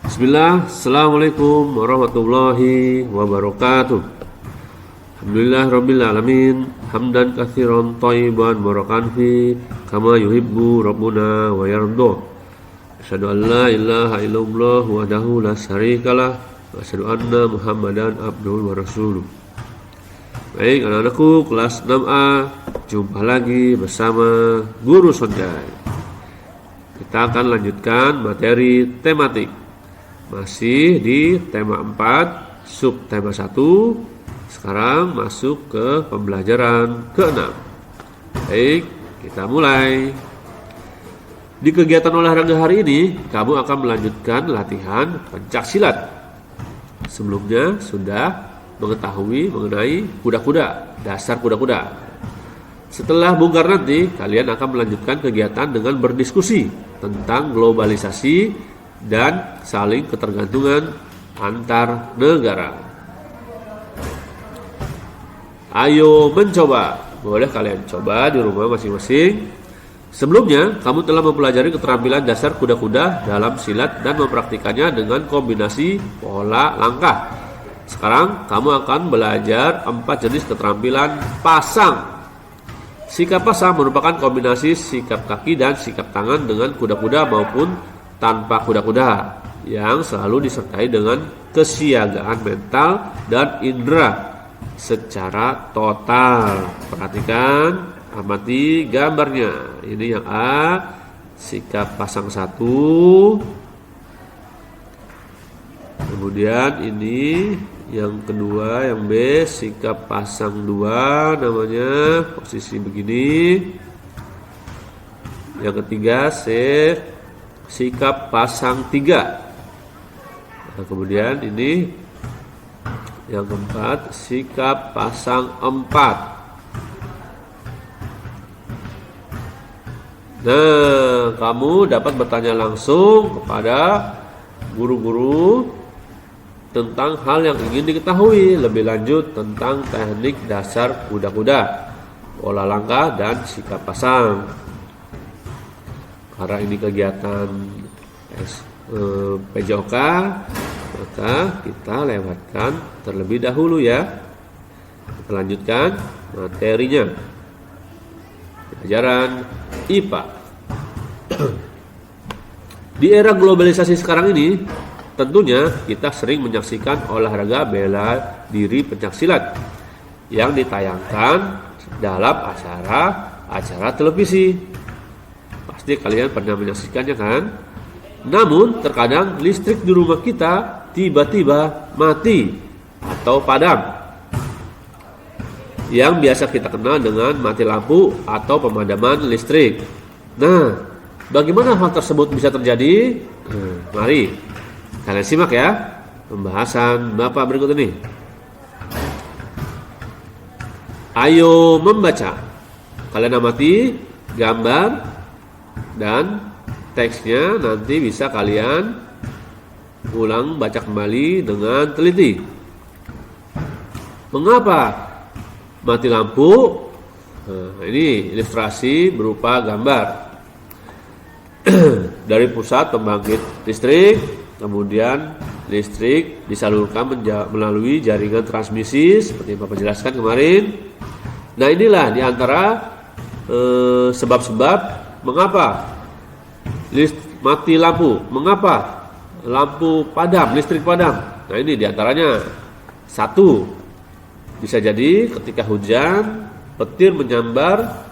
Bismillah, Assalamualaikum warahmatullahi wabarakatuh. Alhamdulillah Rabbil Alamin, hamdan katsiran thayyiban barakan fi kama yuhibbu Rabbuna wa yarda. Asyhadu an la ilaha illallah wahdahu la syarikalah wa asyhadu anna Muhammadan abduhu wa rasuluh. Baik anak-anakku kelas 6A, jumpa lagi bersama Guru Sonjai. Kita akan lanjutkan materi tematik. Masih di tema 4, subtema 1. Sekarang masuk ke pembelajaran ke-6. Baik, kita mulai. Di kegiatan olahraga hari ini, kamu akan melanjutkan latihan pencaksilat. Sebelumnya sudah mengetahui mengenai kuda-kuda, dasar kuda-kuda. Setelah bongkar nanti, kalian akan melanjutkan kegiatan dengan berdiskusi tentang globalisasi dan saling ketergantungan antar negara. Ayo mencoba. Boleh kalian coba di rumah masing-masing. Sebelumnya, kamu telah mempelajari keterampilan dasar kuda-kuda dalam silat dan mempraktikannya dengan kombinasi pola langkah. Sekarang, kamu akan belajar 4 jenis keterampilan pasang. Sikap pasang merupakan kombinasi sikap kaki dan sikap tangan dengan kuda-kuda maupun tanpa kuda-kuda yang selalu disertai dengan kesiagaan mental dan indera secara total. Perhatikan, amati gambarnya. Ini yang A, sikap pasang 1. Kemudian ini yang kedua, yang B, sikap pasang 2 namanya, posisi begini. Yang ketiga, C, sikap pasang 3. Nah, kemudian ini yang keempat, sikap pasang 4. Nah, kamu dapat bertanya langsung kepada guru-guru tentang hal yang ingin diketahui lebih lanjut tentang teknik dasar kuda-kuda, pola langkah, dan sikap pasang. Karena ini kegiatan PJOK, maka kita lewatkan terlebih dahulu ya. Kita lanjutkan materinya. Pelajaran IPA. Di era globalisasi sekarang ini, tentunya kita sering menyaksikan olahraga bela diri pencaksilat yang ditayangkan dalam acara televisi. Pasti kalian pernah menyaksikannya kan? Namun terkadang listrik di rumah kita tiba-tiba mati atau padam, yang biasa kita kenal dengan mati lampu atau pemadaman listrik. Nah, bagaimana hal tersebut bisa terjadi? Mari kalian simak ya pembahasan Bapak berikut ini. Ayo membaca. Kalian amati gambar dan teksnya, nanti bisa kalian ulang baca kembali dengan teliti. Mengapa mati lampu? Nah, ini ilustrasi berupa gambar. Dari pusat pembangkit listrik, kemudian listrik disalurkan melalui jaringan transmisi seperti yang Bapak jelaskan kemarin. Nah, inilah diantara sebab-sebab mengapa mati lampu, mengapa lampu padam, listrik padam. Nah, ini diantaranya. 1, bisa jadi ketika hujan, petir menyambar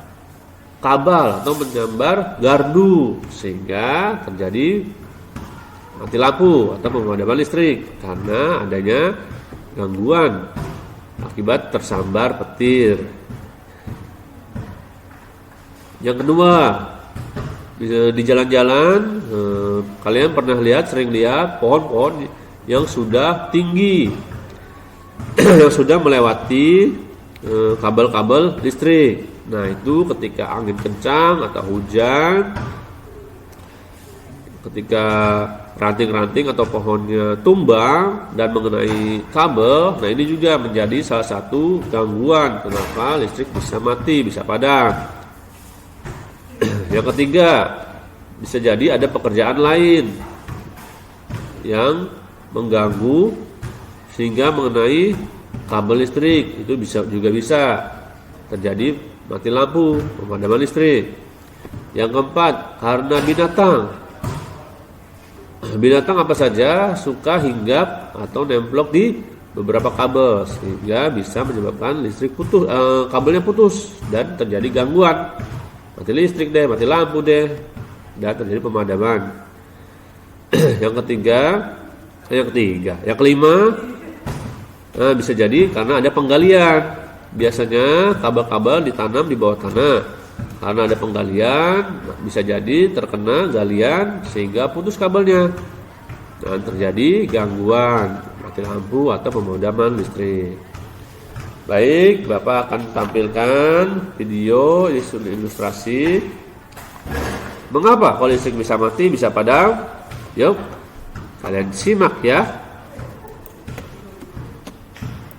kabel atau menyambar gardu sehingga terjadi mati lampu atau pemadaman listrik karena adanya gangguan akibat tersambar petir. Yang kedua, di jalan-jalan kalian pernah sering lihat pohon-pohon yang sudah tinggi yang sudah melewati kabel-kabel listrik. Nah, itu ketika angin kencang atau hujan, ketika ranting-ranting atau pohonnya tumbang dan mengenai kabel, nah ini juga menjadi salah satu gangguan kenapa listrik bisa mati, bisa padam. Yang ketiga, bisa jadi ada pekerjaan lain yang mengganggu sehingga mengenai kabel listrik. Itu juga bisa terjadi mati lampu, pemadaman listrik. Yang keempat, karena binatang. Binatang apa saja suka hinggap atau nemplok di beberapa kabel sehingga bisa menyebabkan listrik putus, kabelnya putus dan terjadi gangguan, mati listrik deh, mati lampu deh, dan terjadi pemadaman. Yang kelima, bisa jadi karena ada penggalian. Biasanya kabel-kabel ditanam di bawah tanah. Karena ada penggalian, bisa jadi terkena galian sehingga putus kabelnya dan terjadi gangguan, mati lampu atau pemadaman listrik. Baik, Bapak akan tampilkan video ilustrasi mengapa kalau listrik bisa mati, bisa padam. Yuk, kalian simak ya.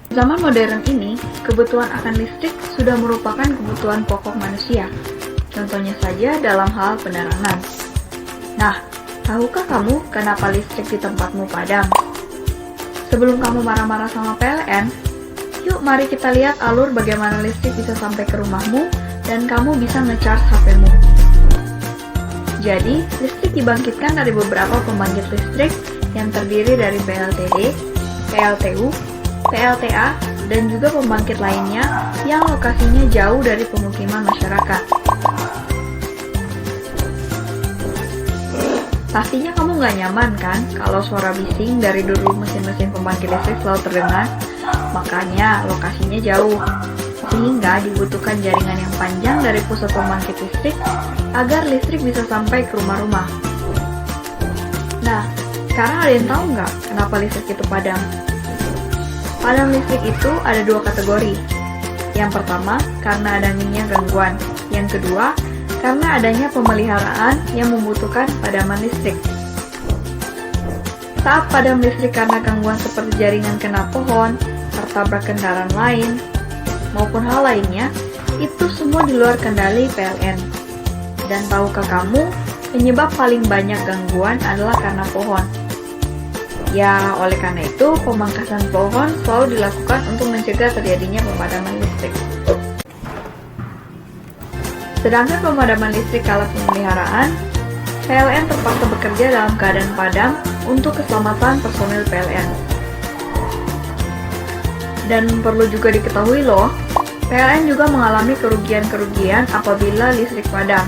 Zaman modern ini, kebutuhan akan listrik sudah merupakan kebutuhan pokok manusia. Contohnya saja dalam hal penerangan. Nah, tahukah kamu kenapa listrik di tempatmu padam? Sebelum kamu marah-marah sama PLN, yuk mari kita lihat alur bagaimana listrik bisa sampai ke rumahmu dan kamu bisa nge-charge HP-mu. Jadi, listrik dibangkitkan dari beberapa pembangkit listrik yang terdiri dari PLTD, PLTU, PLTA, dan juga pembangkit lainnya yang lokasinya jauh dari pemukiman masyarakat. Pastinya kamu nggak nyaman kan kalau suara bising dari dulu mesin-mesin pembangkit listrik selalu terdengar? Makanya lokasinya jauh, sehingga dibutuhkan jaringan yang panjang dari pusat pembangkit listrik agar listrik bisa sampai ke rumah-rumah. Nah, sekarang ada yang tahu nggak kenapa listrik itu padam? Padam listrik itu ada dua kategori. Yang pertama, karena adanya gangguan. Yang kedua, karena adanya pemeliharaan yang membutuhkan padaman listrik. Saat padam listrik karena gangguan seperti jaringan kena pohon, tertabrak kendaraan lain, maupun hal lainnya, itu semua di luar kendali PLN. Dan tahukah kamu, penyebab paling banyak gangguan adalah karena pohon. Ya, oleh karena itu, pemangkasan pohon selalu dilakukan untuk mencegah terjadinya pemadaman listrik. Sedangkan pemadaman listrik kala pemeliharaan, PLN terpaksa bekerja dalam keadaan padam untuk keselamatan personil PLN. Dan perlu juga diketahui loh, PLN juga mengalami kerugian-kerugian apabila listrik padam.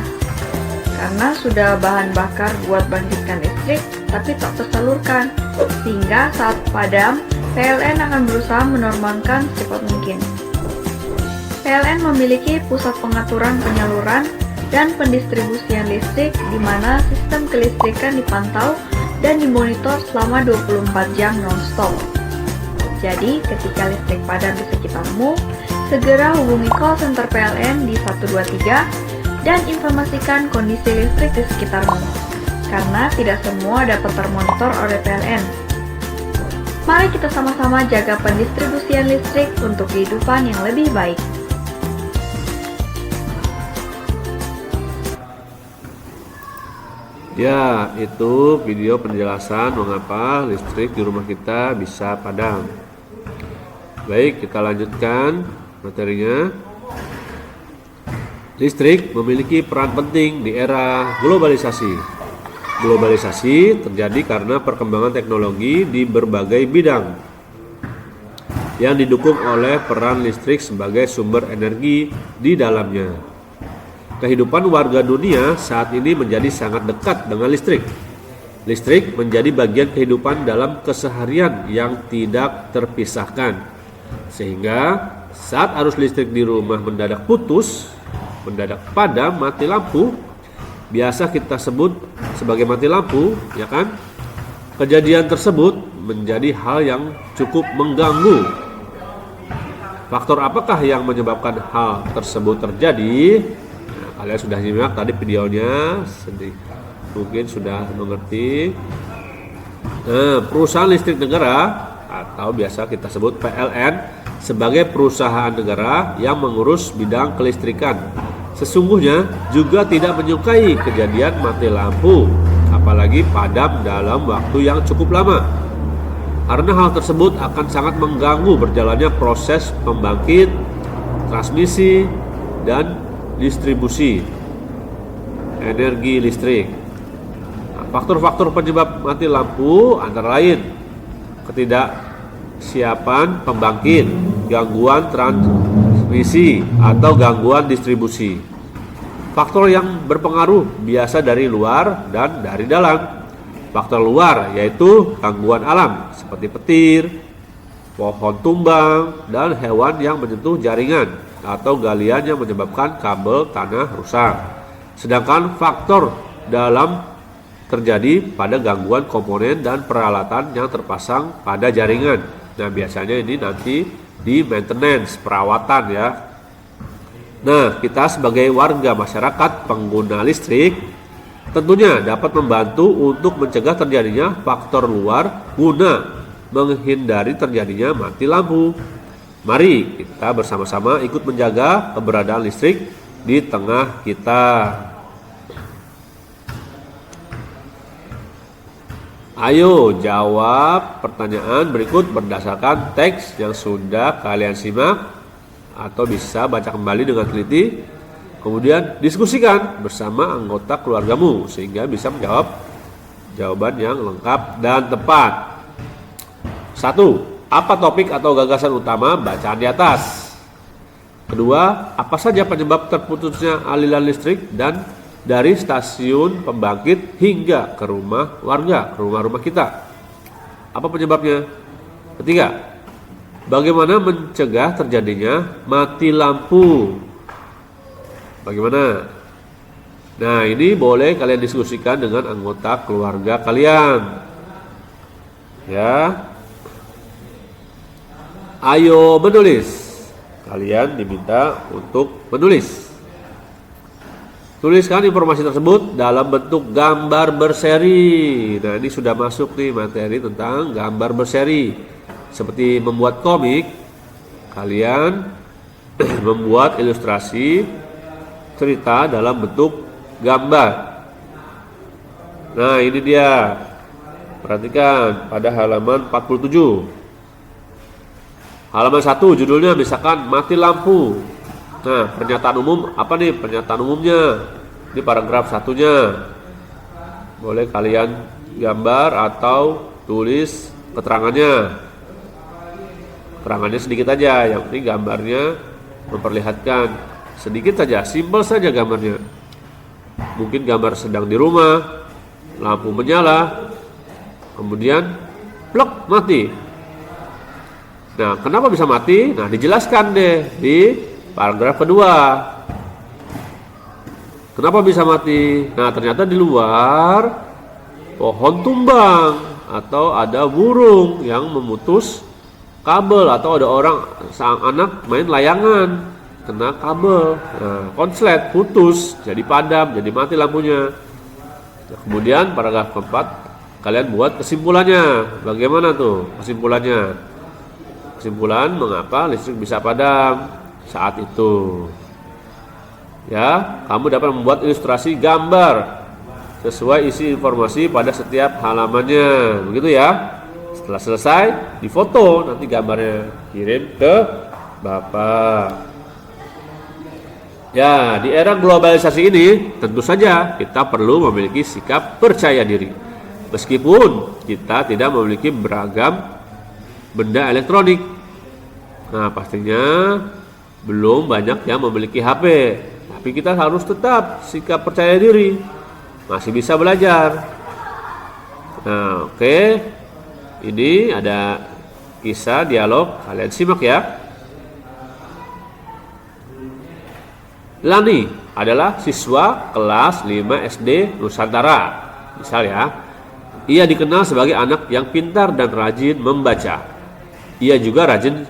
Karena sudah bahan bakar buat bangkitkan listrik, tapi tak tersalurkan. Sehingga saat padam, PLN akan berusaha menormalkan secepat mungkin. PLN memiliki pusat pengaturan penyaluran dan pendistribusian listrik di mana sistem kelistrikan dipantau dan dimonitor selama 24 jam non-stop. Jadi, ketika listrik padam di sekitarmu, segera hubungi call center PLN di 123 dan informasikan kondisi listrik di sekitarmu, karena tidak semua dapat termonitor oleh PLN. Mari kita sama-sama jaga pendistribusian listrik untuk kehidupan yang lebih baik. Ya, itu video penjelasan mengapa listrik di rumah kita bisa padam. Baik, kita lanjutkan materinya. Listrik memiliki peran penting di era globalisasi. Globalisasi terjadi karena perkembangan teknologi di berbagai bidang yang didukung oleh peran listrik sebagai sumber energi di dalamnya. Kehidupan warga dunia saat ini menjadi sangat dekat dengan listrik. Listrik menjadi bagian kehidupan dalam keseharian yang tidak terpisahkan. Sehingga saat arus listrik di rumah mendadak putus, mendadak padam, mati lampu, biasa kita sebut sebagai mati lampu, ya kan? Kejadian tersebut menjadi hal yang cukup mengganggu. Faktor apakah yang menyebabkan hal tersebut terjadi? Nah, kalian sudah nyimak tadi videonya, mungkin sudah mengerti. Nah, perusahaan listrik negara atau biasa kita sebut PLN sebagai perusahaan negara yang mengurus bidang kelistrikan, sesungguhnya juga tidak menyukai kejadian mati lampu apalagi padam dalam waktu yang cukup lama. Karena hal tersebut akan sangat mengganggu berjalannya proses pembangkit, transmisi, dan distribusi energi listrik. Nah, faktor-faktor penyebab mati lampu antara lain ketidaksiapan pembangkit, gangguan transmisi, atau gangguan distribusi. Faktor yang berpengaruh biasa dari luar dan dari dalam. Faktor luar yaitu gangguan alam seperti petir, pohon tumbang, dan hewan yang menyentuh jaringan atau galian yang menyebabkan kabel tanah rusak. Sedangkan faktor dalam terjadi pada gangguan komponen dan peralatan yang terpasang pada jaringan. Nah, biasanya ini nanti di maintenance, perawatan ya. Nah, kita sebagai warga masyarakat pengguna listrik tentunya dapat membantu untuk mencegah terjadinya faktor luar guna menghindari terjadinya mati lampu. Mari kita bersama-sama ikut menjaga keberadaan listrik di tengah kita. Ayo jawab pertanyaan berikut berdasarkan teks yang sudah kalian simak atau bisa baca kembali dengan teliti. Kemudian diskusikan bersama anggota keluargamu sehingga bisa menjawab jawaban yang lengkap dan tepat. 1. Apa topik atau gagasan utama bacaan di atas? Kedua, apa saja penyebab terputusnya aliran listrik dan dari stasiun pembangkit hingga ke rumah warga, ke rumah-rumah kita? Apa penyebabnya? Ketiga, bagaimana mencegah terjadinya mati lampu? Bagaimana? Nah, ini boleh kalian diskusikan dengan anggota keluarga kalian. Ya. Ayo menulis. Kalian diminta untuk menulis. Tuliskan informasi tersebut dalam bentuk gambar berseri. Nah, ini sudah masuk nih materi tentang gambar berseri. Seperti membuat komik, kalian membuat ilustrasi cerita dalam bentuk gambar. Nah, ini dia. Perhatikan pada halaman 47. Halaman 1 judulnya misalkan mati lampu. Nah, pernyataan umum apa nih pernyataan umumnya? Ini paragraf satunya. Boleh kalian gambar atau tulis keterangannya. Keterangannya sedikit aja, yang penting gambarnya memperlihatkan. Sedikit saja, simpel saja gambarnya. Mungkin gambar sedang di rumah, lampu menyala, kemudian plek mati. Nah, kenapa bisa mati? Nah, dijelaskan deh di paragraf kedua. Kenapa bisa mati? Nah, ternyata di luar pohon tumbang atau ada burung yang memutus kabel atau ada orang sang anak main layangan kena kabel, nah, konslet putus, jadi padam, jadi mati lampunya. Nah, kemudian paragraf keempat kalian buat kesimpulannya. Bagaimana tuh kesimpulannya? Kesimpulan mengapa listrik bisa padam saat itu. Ya, kamu dapat membuat ilustrasi gambar sesuai isi informasi pada setiap halamannya, begitu ya. Setelah selesai, difoto nanti gambarnya kirim ke Bapak. Ya, di era globalisasi ini tentu saja kita perlu memiliki sikap percaya diri. Meskipun kita tidak memiliki beragam benda elektronik. Nah, pastinya belum banyak yang memiliki HP. Tapi kita harus tetap sikap percaya diri. Masih bisa belajar. Nah, oke. Ini ada kisah dialog, kalian simak ya. Lani adalah siswa kelas 5 SD Nusantara. Misal ya, ia dikenal sebagai anak yang pintar dan rajin membaca. Ia juga rajin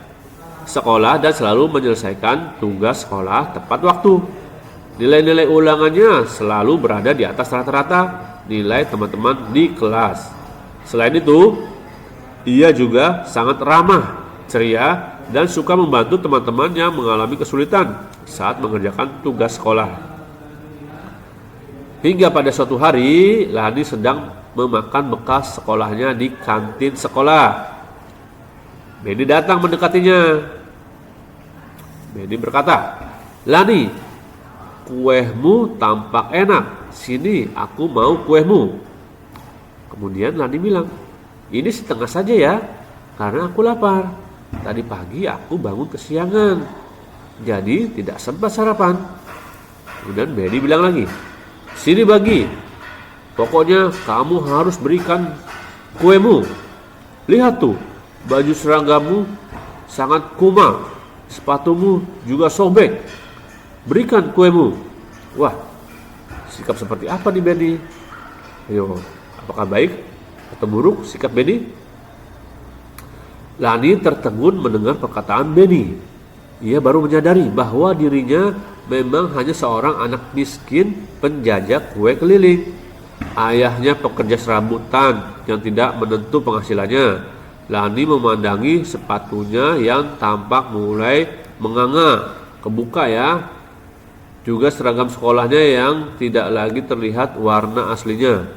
sekolah dan selalu menyelesaikan tugas sekolah tepat waktu. Nilai-nilai ulangannya selalu berada di atas rata-rata nilai teman-teman di kelas. Selain itu, ia juga sangat ramah, ceria, dan suka membantu teman-teman yang mengalami kesulitan saat mengerjakan tugas sekolah. Hingga pada suatu hari, Lani sedang memakan bekas sekolahnya di kantin sekolah. Benny datang mendekatinya. Benny berkata, "Lani, kuehmu tampak enak. Sini, aku mau kuehmu." Kemudian Lani bilang, "Ini setengah saja ya, karena aku lapar. Tadi pagi aku bangun kesiangan, jadi tidak sempat sarapan." Kemudian Benny bilang lagi, "Sini bagi. Pokoknya kamu harus berikan kuemu. Lihat tuh, baju seragamu sangat kumal, sepatumu juga sobek. Berikan kuemu." Wah, sikap seperti apa nih Benny? Ayo, apakah baik atau buruk sikap Benny? Lani tertegun mendengar perkataan Benny. Ia baru menyadari bahwa dirinya memang hanya seorang anak miskin penjajah kue keliling. Ayahnya pekerja serabutan yang tidak menentu penghasilannya. Lani memandangi sepatunya yang tampak mulai menganga, kebuka ya. Juga seragam sekolahnya yang tidak lagi terlihat warna aslinya.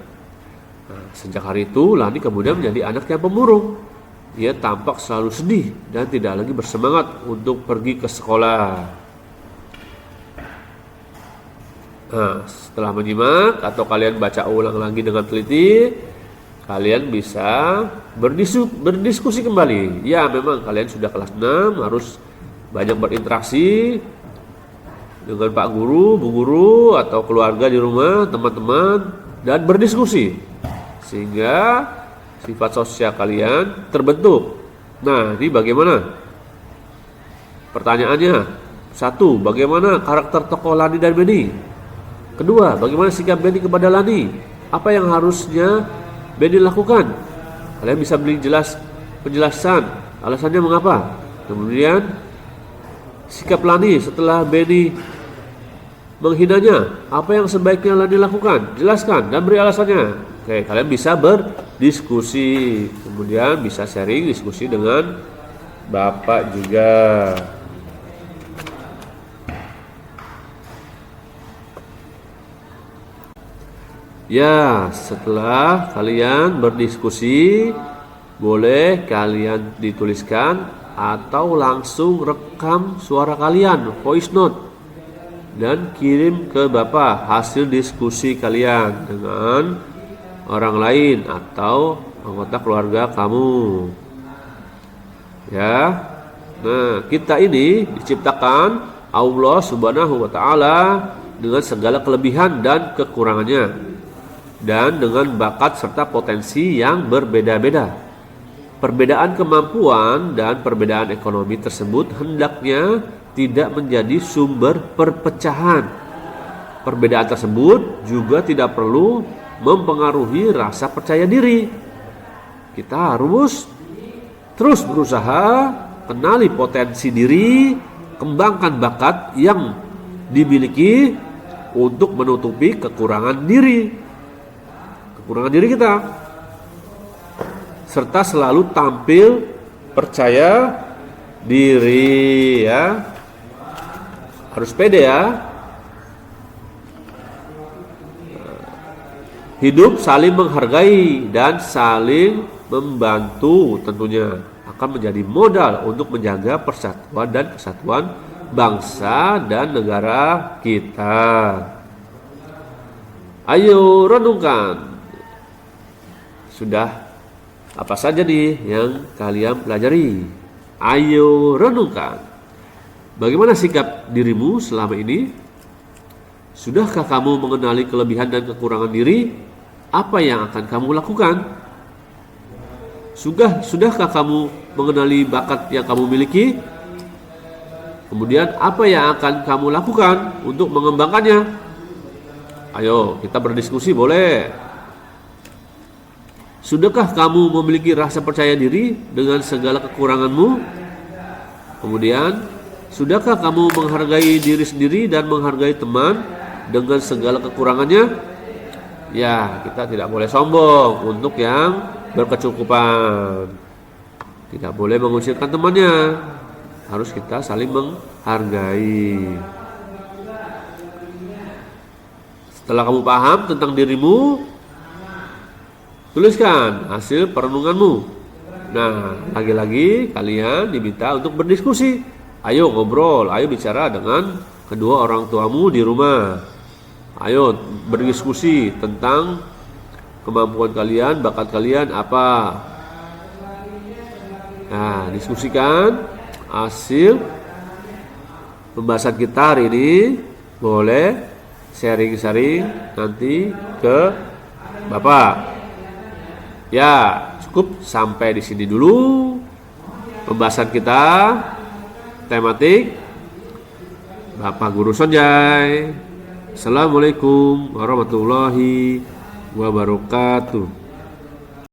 Nah, sejak hari itu Lani kemudian menjadi anak yang pemurung. Ia tampak selalu sedih dan tidak lagi bersemangat untuk pergi ke sekolah. Nah, setelah menyimak atau kalian baca ulang lagi dengan teliti, kalian bisa berdiskusi kembali. Ya, memang kalian sudah kelas 6, harus banyak berinteraksi dengan Pak Guru, Bu Guru, atau keluarga di rumah, teman-teman, dan berdiskusi. Sehingga sifat sosial kalian terbentuk. Nah, ini bagaimana? Pertanyaannya, 1. Bagaimana karakter tokoh Lani dan Benny? 2. Bagaimana sikap Benny kepada Lani? Apa yang harusnya Benny lakukan? Kalian bisa beri penjelasan alasannya mengapa. Kemudian sikap Lani setelah Benny menghinanya, apa yang sebaiknya Lani lakukan? Jelaskan dan beri alasannya. Oke, kalian bisa berdiskusi, kemudian bisa sharing diskusi dengan Bapak juga. Ya, setelah kalian berdiskusi, boleh kalian dituliskan atau langsung rekam suara kalian, voice note, dan kirim ke Bapak hasil diskusi kalian dengan orang lain atau anggota keluarga kamu. Ya. Nah, kita ini diciptakan Allah Subhanahu wa taala dengan segala kelebihan dan kekurangannya, dan dengan bakat serta potensi yang berbeda-beda. Perbedaan kemampuan dan perbedaan ekonomi tersebut hendaknya tidak menjadi sumber perpecahan. Perbedaan tersebut juga tidak perlu mempengaruhi rasa percaya diri. Kita harus terus berusaha kenali potensi diri, kembangkan bakat yang dimiliki untuk menutupi kekurangan diri kita, serta selalu tampil percaya diri ya. Harus pede ya. Hidup saling menghargai dan saling membantu tentunya akan menjadi modal untuk menjaga persatuan dan kesatuan bangsa dan negara kita. Ayo renungkan. Sudah apa saja nih yang kalian pelajari? Ayo renungkan. Bagaimana sikap dirimu selama ini? Sudahkah kamu mengenali kelebihan dan kekurangan diri? Apa yang akan kamu lakukan? Sudahkah kamu mengenali bakat yang kamu miliki? Kemudian apa yang akan kamu lakukan untuk mengembangkannya? Ayo kita berdiskusi boleh. Sudahkah kamu memiliki rasa percaya diri dengan segala kekuranganmu? Kemudian, sudahkah kamu menghargai diri sendiri dan menghargai teman dengan segala kekurangannya? Ya, kita tidak boleh sombong untuk yang berkecukupan. Tidak boleh mengusirkan temannya. Harus kita saling menghargai. Setelah kamu paham tentang dirimu, tuliskan hasil perenunganmu. Nah, lagi-lagi kalian diminta untuk berdiskusi. Ayo ngobrol, ayo bicara dengan kedua orang tuamu di rumah. Ayo berdiskusi tentang kemampuan kalian, bakat kalian apa. Nah, diskusikan hasil pembahasan kita hari ini. Boleh sharing-sharing nanti ke Bapak. Ya, cukup sampai di sini dulu pembahasan kita tematik Bapak Guru Sonjai. Assalamualaikum warahmatullahi wabarakatuh.